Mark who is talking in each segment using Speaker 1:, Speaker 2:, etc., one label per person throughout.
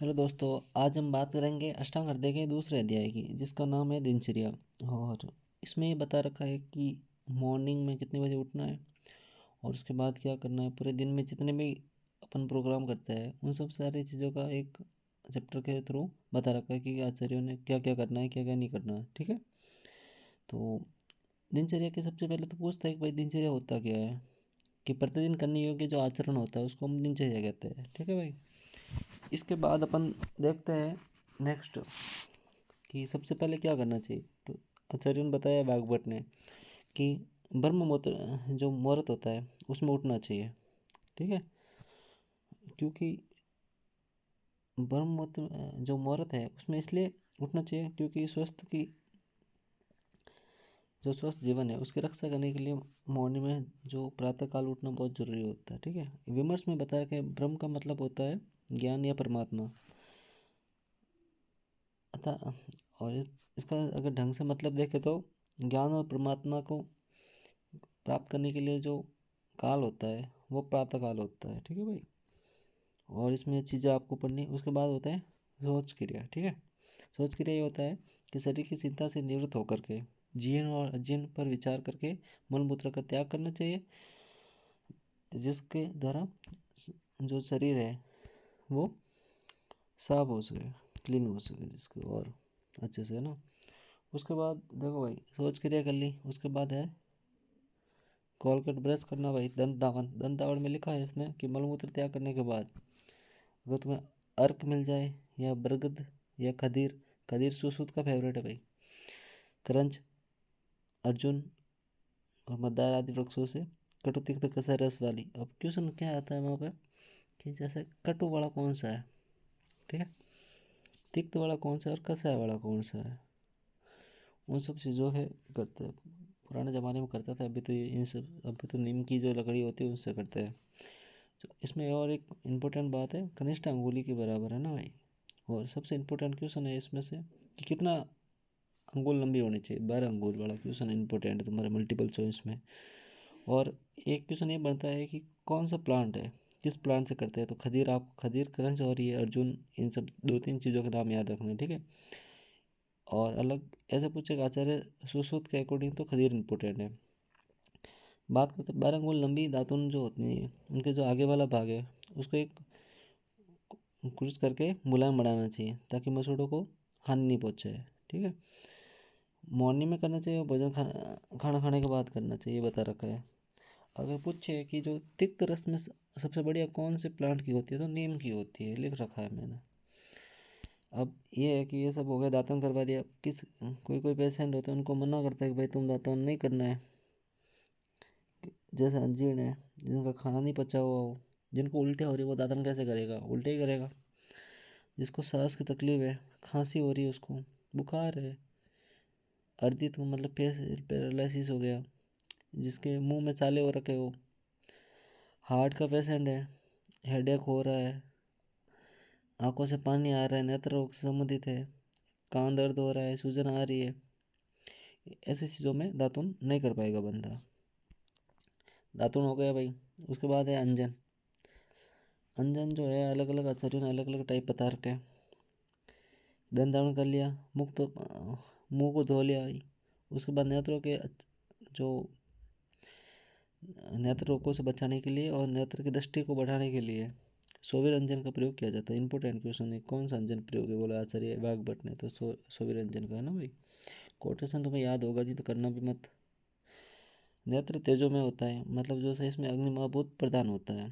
Speaker 1: Hello दोस्तों, आज हम बात करेंगे अष्टांग हृदय के दूसरे अध्याय की, जिसका नाम है दिनचर्या। और इसमें ये बता रखा है कि मॉर्निंग में कितने बजे उठना है और उसके बाद क्या करना है। पूरे दिन में जितने भी अपन प्रोग्राम करते हैं उन सब सारी चीज़ों का एक चैप्टर के थ्रू बता रखा है कि आचार्यों ने क्या क्या करना है, क्या क्या नहीं करना है। ठीक है, तो दिनचर्या के सबसे पहले तो पूछता है कि भाई दिनचर्या होता क्या है, कि प्रतिदिन करने योग्य जो आचरण होता है उसको हम दिनचर्या कहते हैं। ठीक है भाई, इसके बाद अपन देखते हैं नेक्स्ट कि सबसे पहले क्या करना चाहिए। तो आचार्य ने बताया वाग्भट ने कि ब्रह्म मुहूर्त जो मुहूर्त होता है उसमें उठना चाहिए। ठीक है, क्योंकि ब्रह्म मुहूर्त जो मुहूर्त है उसमें इसलिए उठना चाहिए क्योंकि जो स्वस्थ जीवन है उसकी रक्षा करने के लिए मॉर्निंग में जो प्रातः काल उठना बहुत जरूरी होता है। ठीक है, विमर्श में बताया कि ब्रह्म का मतलब होता है ज्ञान या परमात्मा। अतः इसका अगर ढंग से मतलब देखें तो ज्ञान और परमात्मा को प्राप्त करने के लिए जो काल होता है वो प्रातः काल होता है। ठीक है भाई, और इसमें चीज़ें आपको पढ़नी। उसके बाद होता है सोच क्रिया। ठीक है, सोच क्रिया ये होता है कि शरीर की चिंता से निवृत्त होकर के जीर्ण और अजीर्ण पर विचार करके मलमूत्र का त्याग करना चाहिए, जिसके द्वारा जो शरीर है वो साफ हो सके, क्लीन हो सके जिसके, और अच्छे से, है ना। उसके बाद देखो भाई, सोच क्रिया कर ली, उसके बाद है कोलगेट ब्रश करना भाई। दंत दावन में लिखा है इसने कि मलमूत्र त्याग करने के बाद अगर तुम्हें अर्क मिल जाए या बरगद या खदीर, खदीर सुश्रुत का फेवरेट है भाई, क्रंच, अर्जुन और मदार आदि वृक्षों से कटु तिक्त कसा रस वाली। अब क्वेश्चन क्या आता है वहाँ पे कि जैसे कटु वाला कौन सा है, ठीक है, तिक्त वाला कौन सा है और कसा वाला कौन सा है, उन सब चीज़ों है करते हैं। पुराने ज़माने में करता था, अभी तो ये इन सब, अभी तो नीम की जो लकड़ी होती है उससे करते हैं। तो इसमें और एक इम्पोर्टेंट बात है, कनिष्ठ अंगुली के बराबर, है ना भाई। और सबसे इम्पोर्टेंट क्वेश्चन है इसमें से कि कितना अंगुल लंबी होनी चाहिए। 12 अंगुल वाला क्वेश्चन इम्पोर्टेंट है तुम्हारे मल्टीपल चॉइस में। और एक क्वेश्चन ये बनता है कि कौन सा प्लांट है, किस प्लांट से करते हैं। तो खदीर, आप खदीर, क्रंच और ये अर्जुन, इन सब दो तीन चीज़ों के नाम याद रखना है। ठीक है, और अलग ऐसे पूछेगा आचार्य सुश्रुत के अकॉर्डिंग तो खदीर इम्पोर्टेंट है। बात करते हैं 12 अंगुल लंबी दातुन जो होती है उनके जो आगे वाला भाग है उसको एक कुछ करके मुलायम बनाना चाहिए ताकि मसूड़ों को हानि नहीं पहुंचे। ठीक है, मॉर्निंग में करना चाहिए और भोजन खाना खाने के बाद करना चाहिए, बता रखा है। अगर पूछे कि जो तिक्त रस में सबसे बढ़िया कौन से प्लांट की होती है तो नीम की होती है, लिख रखा है मैंने। अब ये है कि ये सब हो गया, दातुन करवा दिया। किस कोई कोई पेशेंट होते हैं उनको मना करता है कि भाई तुम दातुन नहीं करना है, जैसे अजीर्ण है, जिनका खाना नहीं पचा हुआ हो, जिनको उल्टे हो रही है, वो दातन कैसे करेगा, उल्टे ही करेगा। जिसको सांस की तकलीफ है, खांसी हो रही है, उसको बुखार है, अर्दित मतलब पैरालिसिस हो गया, जिसके मुंह में छाले हो रखे हो, हार्ट का पेशेंट है, हेडेक हो रहा है, आंखों से पानी आ रहा है, नेत्र रोग से संबंधित है, कान दर्द हो रहा है, सूजन आ रही है, ऐसी चीज़ों में दातुन नहीं कर पाएगा बंदा। दातुन हो गया भाई। उसके बाद है अंजन। अंजन जो है अलग अलग आचार्यों ने अलग अलग टाइप बता रखे हैं। दंत धारण कर लिया, मुंह को धो लिया भाई। उसके बाद नेत्रों के जो नेत्र रोगों से बचाने के लिए और नेत्र की दृष्टि को बढ़ाने के लिए सोवीर अंजन का प्रयोग किया जाता है। इंपॉर्टेंट क्वेश्चन है, कौन सा अंजन प्रयोग है, बोला आचार्य वाग्भट ने, तो सोवीर अंजन का है ना भाई। कोटेशन तुम्हें याद होगा जी, तो करना भी मत। नेत्र तेजो में होता है, मतलब जो है इसमें अग्निमाभूत प्रदान होता है।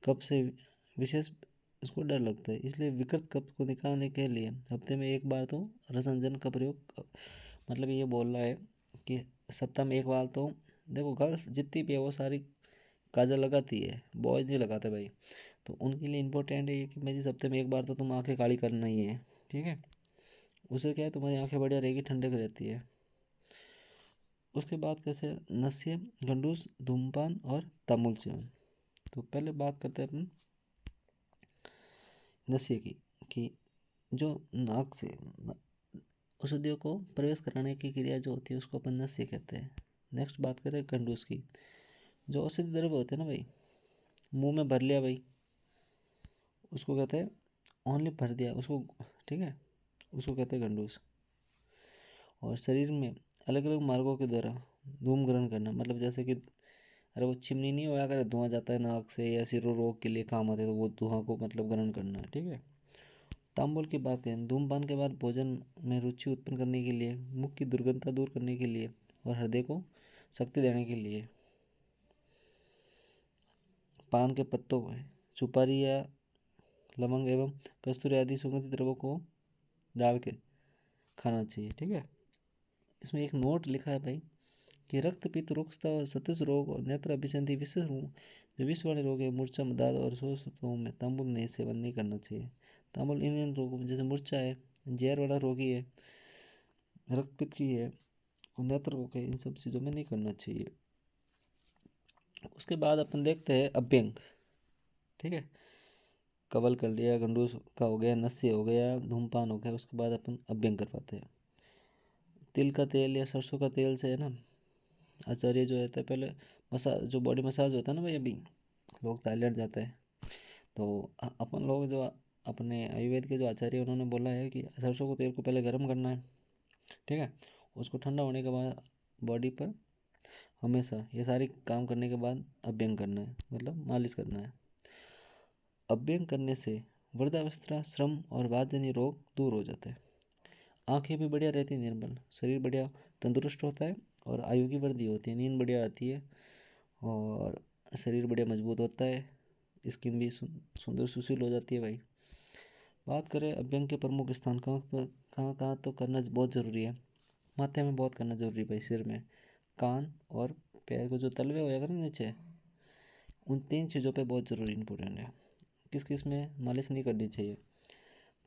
Speaker 1: कफ से विशेष इसको डर लगता है, इसलिए विकृत कफ को निकालने के लिए हफ्ते में एक बार तो रसांजन का प्रयोग, मतलब ये बोल रहा है कि सप्ताह में एक बार तो, देखो गर्ल्स जितनी भी है वो सारी काजल लगाती है, बॉयज नहीं लगाते भाई। तो उनके लिए इम्पोर्टेंट है ये कि मेरी हफ्ते में एक बार तो तुम आंखें काली करना ही है। ठीक है, उससे क्या है, तुम्हारी आंखें बढ़िया रहेगी, ठंडक रहती है। उसके बाद कैसे नस्य, गंडूस, धूमपान और तमुल सेवन। तो पहले बात करते हैं अपन नस्य की, कि जो नाक से औषधियों को प्रवेश कराने की क्रिया जो होती है उसको अपन नस्य कहते हैं। नेक्स्ट बात करें कंडूस की। जो औषधि द्रव्य होते हैं ना भाई, मुंह में भर लिया भाई, उसको कहते हैं ओनली भर दिया उसको, ठीक है, उसको कहते हैं गंडूस। और शरीर में अलग अलग मार्गों के द्वारा धूम ग्रहण करना, मतलब जैसे कि अरे वो चिमनी नहीं होया करे, धुआं जाता है नाक से या सिरों रोग के लिए काम आते हैं, तो वो धुआं को मतलब ग्रहण करना है, ठीक है। तांबुल की बात करें, धूमपान के बाद भोजन में रुचि उत्पन्न करने के लिए, मुख की दुर्गंधता दूर करने के लिए और हृदय को शक्ति देने के लिए पान के पत्तों में सुपारी या लवंग एवं कस्तूरी आदि सुगंधित द्रव्यों को डाल के खाना चाहिए, ठीक है। इसमें एक नोट लिखा है भाई कि रक्त पित्त रोगता और सतज रोग और नेत्र अभिसंधि विशेष रोग, जो विष वाले रोग है, मूर्छा मदाद और शोष रोग में तांबुल नहीं सेवन नहीं करना चाहिए। तांबुल इन रोगों में जैसे मूर्छा है, जहर वाला रोगी है, रक्त पित्त की है और नेत्र रोग है, इन सब चीज़ों में नहीं करना चाहिए। उसके बाद अपन देखते हैं अभ्यंग, ठीक है। कवल कर लिया, गंडूस का हो गया, नस्य हो गया, धूमपान हो गया, उसके बाद अपन अभ्यंग कर पाते हैं। तिल का तेल या सरसों का तेल से है ना, आचार्य जो रहता है पहले मसाज, जो बॉडी मसाज होता है ना भाई, अभी लोग थाईलैंड जाते हैं तो अपन लोग जो अपने आयुर्वेद के जो आचार्य उन्होंने बोला है कि सरसों को तेल को पहले गर्म करना है, ठीक है। उसको ठंडा होने के बाद बॉडी पर हमेशा ये सारी काम करने के बाद अभ्यंग करना है, मतलब मालिश करना है। अभ्यंग करने से वृद्धावस्था, श्रम और वातजन्य रोग दूर हो जाते हैं। आंखें भी बढ़िया रहती है निर्मल, शरीर बढ़िया तंदुरुस्त होता है और आयु की वृद्धि होती है, नींद बढ़िया आती है और शरीर बढ़िया मजबूत होता है, स्किन भी सुंदर सुशील हो जाती है भाई। बात करें अभ्यंग के प्रमुख स्थान कहाँ कहाँ तो करना बहुत ज़रूरी है। माथे में बहुत करना ज़रूरी है भाई, सिर में, कान और पैर को जो तलवे हो जाएगा ना नीचे, उन तीन चीज़ों पे बहुत ज़रूरी इंपॉर्टेंट है। किस किस में मालिश नहीं करनी चाहिए,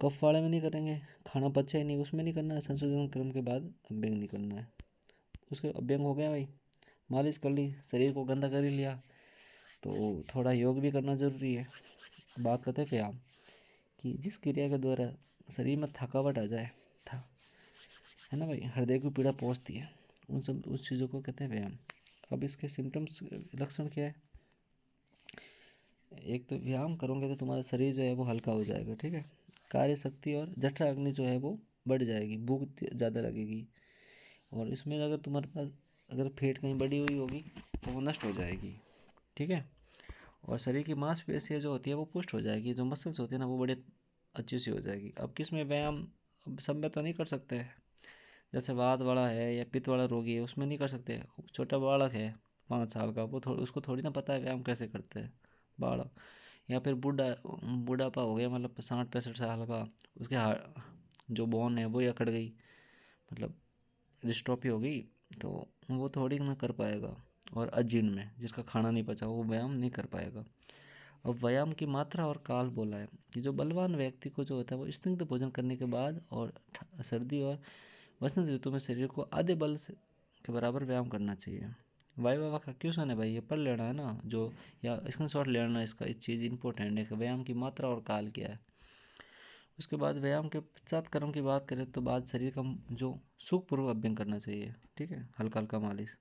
Speaker 1: कफ वाले में नहीं करेंगे, खाना पचा ही नहीं उसमें नहीं करना है, संशोधन क्रम के बाद अभ्यंग नहीं करना है। उसके अभ्यंग हो गया भाई, मालिश कर ली, शरीर को गंदा कर ही लिया, तो थोड़ा योग भी करना ज़रूरी है। बात करते हैं व्यायाम कि जिस क्रिया के द्वारा शरीर में थकावट आ जाए, था है ना भाई, हृदय की पीड़ा पहुंचती है, उस चीज़ों को कहते हैं व्यायाम। अब इसके सिम्टम्स, लक्षण क्या है। एक तो व्यायाम करोगे तो तुम्हारा शरीर जो है वो हल्का हो जाएगा, ठीक है। कार्य शक्ति और जठर अग्नि जो है वो बढ़ जाएगी, भूख ज़्यादा लगेगी, और इसमें अगर तुम्हारे पास अगर फेट कहीं बढ़ी हुई होगी तो वो नष्ट हो जाएगी, ठीक है। और शरीर की मांसपेशियाँ जो होती है वो पुष्ट हो जाएगी, जो मसल्स होती है ना वो बड़े अच्छी सी हो जाएगी। अब किस में व्यायाम, अब सब में तो नहीं कर सकते हैं, जैसे वात वाला है या पित्त वाला रोगी है उसमें नहीं कर सकते। छोटा बालक है 5 साल का, वो उसको थोड़ी ना पता है व्यायाम कैसे करते हैं बालक, या फिर बूढ़ापा हो गया, मतलब 60-65 साल का, उसके जो बोन है वो ही अकड़ गई, मतलब डिस्ट्रॉफी हो गई, तो वो थोड़ी ना कर पाएगा। और अजीर्ण में जिसका खाना नहीं पचा वो व्यायाम नहीं कर पाएगा। और व्यायाम की मात्रा और काल बोला है कि जो बलवान व्यक्ति को जो होता है वो स्निग्ध भोजन करने के बाद और सर्दी और वसंत ऋतु में शरीर को आधे बल से के बराबर व्यायाम करना चाहिए। वायु वावा का क्वेश्चन है भाई, ये पढ़ लेना है ना जो, या स्क्रीनशॉट ले लेना इसका, इस चीज़ इंपॉर्टेंट है कि व्यायाम की मात्रा और काल क्या है। उसके बाद व्यायाम के पश्चात कर्म की बात करें तो बाद शरीर का जो सुखपूर्वक अभ्यंग करना चाहिए, ठीक है, हल्का हल्का मालिश।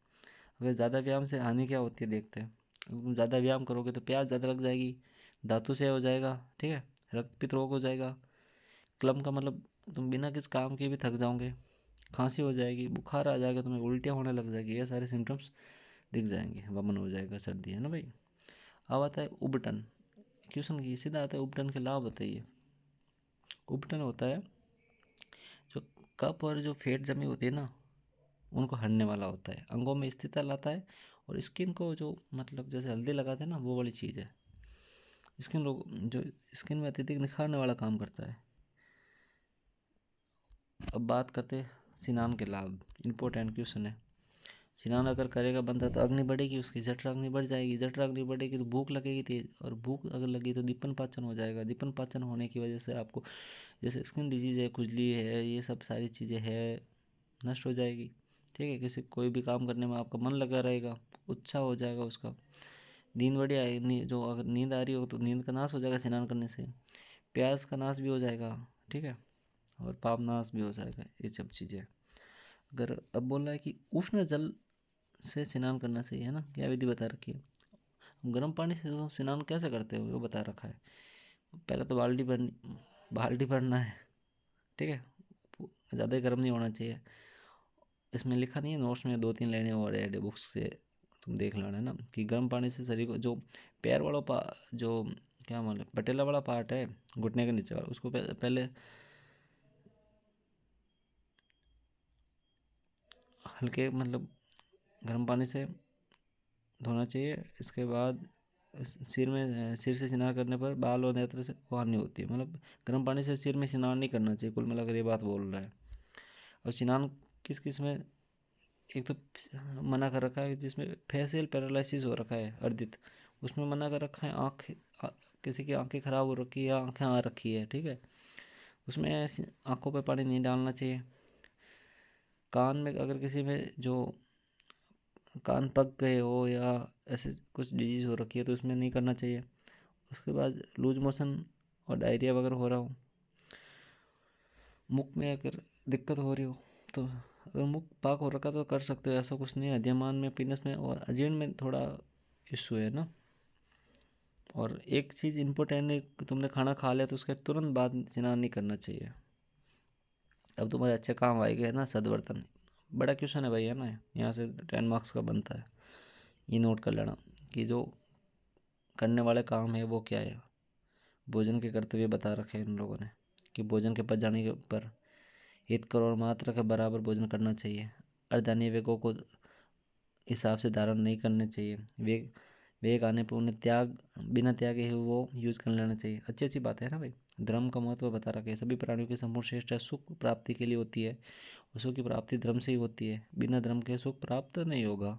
Speaker 1: अगर ज़्यादा व्यायाम से हानि क्या होती है देखते हैं। अगर तुम ज़्यादा व्यायाम करोगे तो प्यास ज़्यादा लग जाएगी, धातु से हो जाएगा, ठीक है, रक्त पित्त रोग हो जाएगा, क्लम का मतलब तुम बिना किस काम के भी थक जाओगे, खांसी हो जाएगी, बुखार आ जाएगा, तुम्हें उल्टियाँ होने लग जाएगी, ये सारे सिम्टम्स दिख जाएंगे, वमन हो जाएगा, सर्दी, है ना भाई। अब आता है उबटन, क्वेश्चन की सीधा आता है उबटन के लाभ बताइए। उबटन होता है जो कप और जो फैट जमी होती है ना उनको हरने वाला होता है, अंगों में स्थिरता लाता है, और स्किन को जो मतलब जैसे हल्दी लगाते हैं ना वो वाली चीज़ है, स्किन लोग जो स्किन में अत्यधिक निखारने वाला काम करता है। अब बात करते हैं स्नान के लाभ, इम्पोर्टेंट क्वेश्चन है। स्नान अगर करेगा बंदा तो अग्नि बढ़ेगी, उसकी जठर अग्नि बढ़ जाएगी, जठर अग्नि बढ़ेगी तो भूख लगेगी तेज, और भूख अगर लगी तो दीपन पाचन हो जाएगा, दीपन पाचन होने की वजह से आपको जैसे स्किन डिजीज है, खुजली है, ये सब सारी चीज़ें है नष्ट हो जाएगी, ठीक है। किसी कोई भी काम करने में आपका मन लगा रहेगा, उत्साह हो जाएगा उसका, नींद बढ़िया है, जो अगर नींद आ रही हो तो नींद का नाश हो जाएगा स्नान करने से, प्यास का नाश भी हो जाएगा, ठीक है, और पाप नाश भी हो जाएगा, ये सब चीज़ें। अगर अब बोल रहा है कि उष्ण जल से स्नान करना चाहिए, है ना, क्या विधि बता रखी है। गर्म पानी से तो स्नान कैसे करते हो वो बता रखा है। पहले तो बाल्टी भरनी, बाल्टी भरना है, ठीक है, ज़्यादा गर्म नहीं होना चाहिए। इसमें लिखा नहीं है नोट्स में, 2-3 लाइनें और ऐड है बुक्स से, तुम देख लेना है ना, कि गर्म पानी से शरीर को जो पैर वाला जो क्या मालूम पटेला वाला पार्ट है घुटने के नीचे वाला, उसको पहले हल्के मतलब गर्म पानी से धोना चाहिए। इसके बाद सिर से स्नान करने पर बाल और नेत्र से वो हानि होती है, मतलब गर्म पानी से सिर में स्नान नहीं करना चाहिए, कुल मिलाकर ये बात बोल रहा है। और स्नान किस किस में, एक तो मना कर रखा है जिसमें फेशियल पैरालिसिस हो रखा है अर्जित, उसमें मना कर रखा है। किसी की आंखें ख़राब हो रखी है या आंखें आ रखी है, ठीक है, उसमें आंखों पे पानी नहीं डालना चाहिए। कान में अगर किसी में जो कान पक गए हो या ऐसे कुछ डिजीज़ हो रखी है तो उसमें नहीं करना चाहिए। उसके बाद लूज मोशन और डायरिया वगैरह हो रहा हो, मुख में अगर दिक्कत हो रही हो, तो अगर मुख पाक हो रखा तो कर सकते हो, ऐसा कुछ नहीं है। अधियमान में, पीनस में और अजीर्ण में थोड़ा इशू है ना। और एक चीज़ इम्पोर्टेंट है कि तुमने खाना खा लिया तो उसके तुरंत बाद स्नान नहीं करना चाहिए। अब तुम्हारे अच्छे काम आएगा ना सदबर्तन, बड़ा क्वेश्चन है भाई, है ना, यहाँ से 10 मार्क्स का बनता है। ये नोट कर लेना कि जो करने वाले काम है वो क्या है। भोजन के कर्तव्य बता रखे हैं इन लोगों ने, कि भोजन के पच जाने के पर हित करो और मात्रा के बराबर भोजन करना चाहिए। अर्धान्य वेगों को हिसाब से धारण नहीं करने चाहिए। वेग वेग आने पर उन्हें बिना त्यागे ही वो यूज़ कर लेना चाहिए। अच्छी अच्छी बात है ना भाई। धर्म का महत्व बता रखा है। सभी प्राणियों की संपूर्ण श्रेष्ठ सुख प्राप्ति के लिए होती है, और सुख की प्राप्ति धर्म से ही होती है। बिना धर्म के सुख प्राप्त नहीं होगा।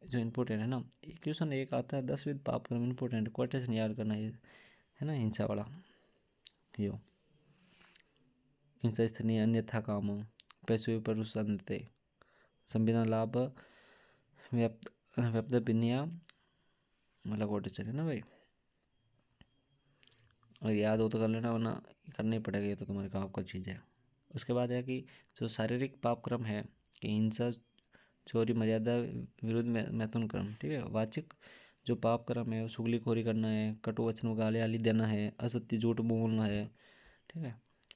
Speaker 1: जो इम्पोर्टेंट है ना, क्वेश्चन एक आता है 10 विध पाप कर्म, इम्पोर्टेंट क्वेश्चन याद करना है ना। हिंसा वाला यो, हिंसा स्त्री अन्यथा काम पैसु परुषंते संविधान लाभ व्याप्त व्याप्त पिनिया, मतलब कोटेशन है ना भाई। और याद हो तो कर लेना, वरना करना ही पड़ेगा, ये तो तुम्हारे काम का चीज़ है। उसके बाद है कि जो शारीरिक पाप क्रम है, कि हिंसा, चोरी, मर्यादा विरुद्ध मैथुन क्रम, ठीक है। वाचिक जो पाप क्रम है, चुगलीखोरी करना है, कटु वचन गाली आली देना है, असत्य झूठ बोलना है, ठीक है।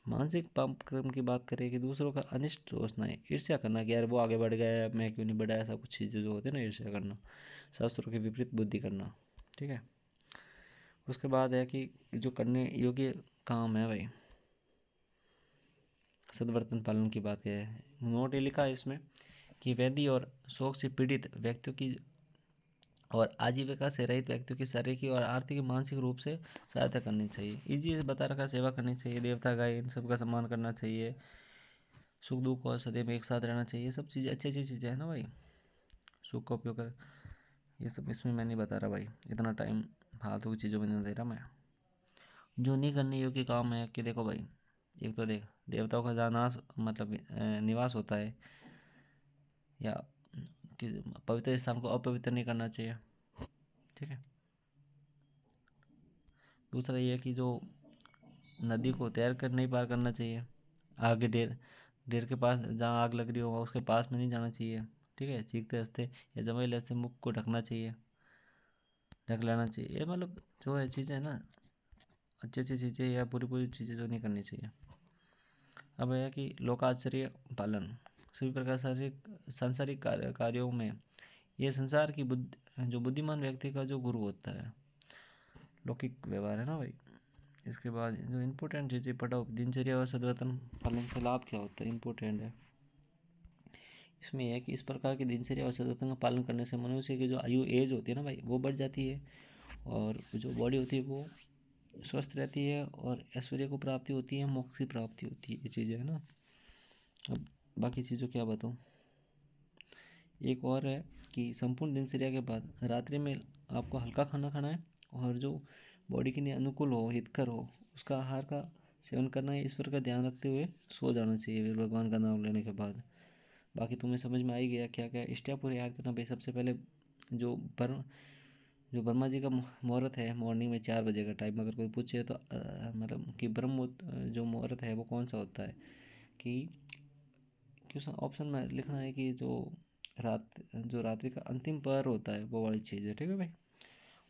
Speaker 1: मानसिक पाप क्रम की बात करें कि दूसरों का अनिष्ट सोचना है, ईर्ष्या करना कि यार वो आगे बढ़ गया है मैं क्यों नहीं बढ़ा, ऐसा कुछ चीज़ें जो होती है ना, ईर्ष्या करना, शास्त्रों के विपरीत बुद्धि करना, ठीक है। उसके बाद है कि जो करने योग्य काम है भाई, सदवर्तन पालन की बात है। नोट ये लिखा है इसमें कि वैधि और शोक से पीड़ित व्यक्तियों की और आजीविका से रहित व्यक्तियों की शारीरिक और आर्थिक मानसिक रूप से सहायता करनी चाहिए। इसी से बता रखा, सेवा करनी चाहिए, देवता गाय इन सब का सम्मान करना चाहिए, सुख दुख और सदैव एक साथ रहना चाहिए। सब चीज़ें अच्छी अच्छी चीज़ें हैं ना भाई, सुख का उपयोग कर, ये सब इसमें मैं नहीं बता रहा भाई, इतना टाइम फालतू की चीज़ों में नहीं दे रहा मैं। जो नहीं करने योग्य काम है कि देखो भाई, एक तो देख, देवताओं का जहाँ नाश मतलब निवास होता है, या कि पवित्र स्थान को अपवित्र नहीं करना चाहिए, ठीक है। दूसरा ये है कि जो नदी को तैर कर नहीं पार करना चाहिए। आगे ढेर ढेर के पास जहाँ आग लग रही हो उसके पास में नहीं जाना चाहिए, ठीक है। चीखते हंसते या जमाइले से मुख को ढकना चाहिए, ढक लेना चाहिए। ये मतलब जो है चीज़ें ना, अच्छी अच्छी चीज़ें या पूरी पूरी चीज़ें जो नहीं करनी चाहिए। अब है कि लोकाचार्य पालन, सभी प्रकार शारीरिक सांसारिक कार्यों में ये संसार की जो बुद्धिमान व्यक्ति का जो गुरु होता है, लौकिक व्यवहार है ना भाई। इसके बाद जो इम्पोर्टेंट चीज़ें पढ़ो, दिनचर्या और सद्वर्तन पालन से लाभ क्या होता है, इम्पोर्टेंट है। इसमें यह है कि इस प्रकार की दिनचर्या और सद्वर्तन का पालन करने से मनुष्य की जो आयु एज होती है ना भाई, वो बढ़ जाती है, और जो बॉडी होती है वो स्वस्थ रहती है, और ऐश्वर्य को प्राप्ति होती है, मोक्ष की प्राप्ति होती है, ये चीज़ें है ना। अब बाकी चीज़ों क्या बताऊँ। एक और है कि संपूर्ण दिनचर्या के बाद रात्रि में आपको हल्का खाना खाना है, और जो बॉडी के लिए अनुकूल हो, हितकर हो, उसका आहार का सेवन करना है। ईश्वर का ध्यान रखते हुए सो जाना चाहिए फिर भगवान का नाम लेने के बाद। बाकी तुम्हें समझ में आ ही गया क्या क्या स्टेप पूरे याद करना भाई। सबसे पहले जो बर जो ब्रह्मा जी का मुहूर्त है मॉर्निंग में 4 बजे का टाइम, अगर कोई पूछे तो मतलब कि जो मुहूर्त है वो कौन सा होता है, कि क्वेश्चन ऑप्शन में लिखना है कि जो रात्रि का अंतिम पहर होता है वो वाली चीज़ है, ठीक है भाई।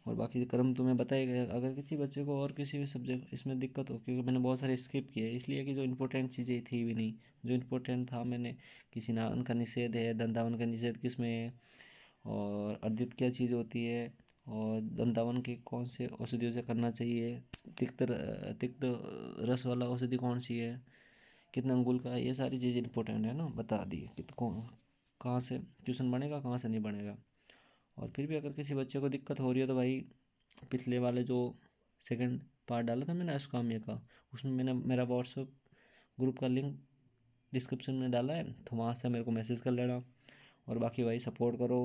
Speaker 1: और बाकी क्रम तुम्हें बताया गया। अगर किसी बच्चे को और किसी भी सब्जेक्ट इसमें दिक्कत हो, क्योंकि मैंने बहुत सारे स्किप किए इसलिए कि जो इम्पोर्टेंट चीज़ें थी भी नहीं, जो इम्पोर्टेंट था मैंने, किसी नावन का निषेध है, दंतावन का निषेध किस में है, और अर्जित क्या चीज़ होती है, और दंतावन के कौन से औषधियों से करना चाहिए, तिक्त रस वाला औषधि कौन सी है, कितना अंगुल का है, ये सारी चीज़ें इंपॉर्टेंट है ना, बता दी कि कौन कहाँ से ट्यूशन बनेगा, कहाँ से नहीं बनेगा। और फिर भी अगर किसी बच्चे को दिक्कत हो रही है तो भाई, पिछले वाले जो सेकंड पार्ट डाला था मैंने अष्टकाम्य का, उसमें मैंने मेरा व्हाट्सअप ग्रुप का लिंक डिस्क्रिप्शन में डाला है, तो वहाँ से मेरे को मैसेज कर लेना। और बाकी भाई सपोर्ट करो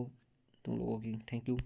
Speaker 1: तुम लोगों की। Thank you.